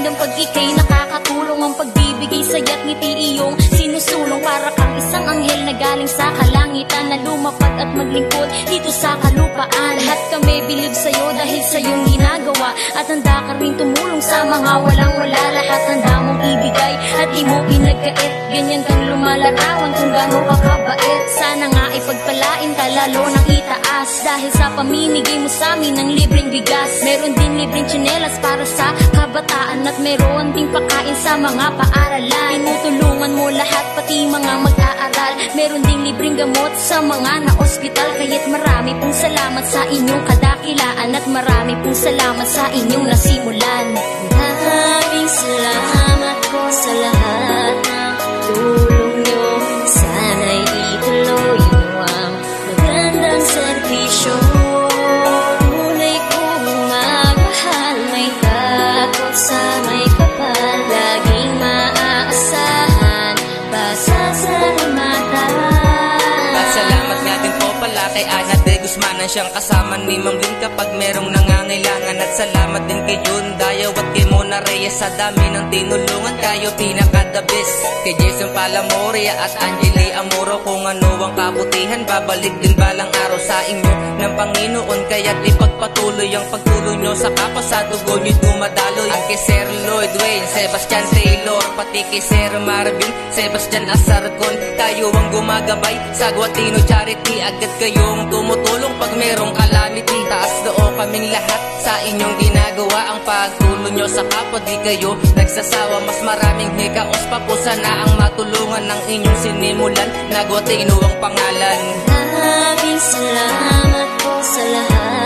Hanggang pag ika'y nakakatulong, ang pagbibigay sa'ya't ngiti iyong sinusulong. Para kang isang anghel na galing sa kalangitan, na lumapag at maglingkod dito sa kalupaan. Lahat kami bilib sa'yo dahil sa iyong ginagawa, at handa ka rin tumulong sa mga walang-wala. Lahat handa mong ibigay at di mo pinagkait, ganyan kang lumalarawan kung gano'n ka kabait. Sana nga ipagpalain ka lalo ng itaas, dahil sa pamimigay mo sa amin ng libreng bigas. Meron din libreng tsinelas para sa kabataan, at meron ding pagkain sa mga paaralan. Tinutulungan mo lahat, pati mga mag-aaral. Meron ding libreng gamot sa mga na-ospital. Kaya't marami pong salamat sa inyong kadakilaan, at marami pong salamat sa inyong nasimulan. Maraming salamat po sa lahat ng tulong nyo. Sana'y ituloy mo ang magandang serbisyo. Tunay kong magmahal, may takot sa may kapal, laging maaasahan, pasasalamatan. Salamat nga din po pala kay Ana de Guzman, ang siyang kasama ni Ma'am Lynn kapag merong nangangailangan. At salamat din kay Jun Dayaw at kay Mona Reyes, sa dami ng tinulungan kayo pinaka-the best. Kay Jason Palamoria at Angeli Amoro, kung ano ang kabutihan babalik din balang araw sa inyo ng Panginoon. Kaya't ipagpatuloy ang pagtuloy nyo sa kapwa, sa dugo nyo'y dumadaloy. At kay Sir Lloyd Wayne, Sebastian Taylor, pati kay Sir Marvin, Sebastian Asarcon, kayo ang gumagabay sa Guatino Charity. Agad kayong tumutulong pag merong calamity. Taas loo kaming lahat sa inyong ginagawa, ang pagtulong nyo sa kapwa, di kayo nagsasawa. Mas maraming hikaos pa po sana ang matulungan ng inyong sinimulan, na Guatino ang pangalan. Maraming salamat po sa lahat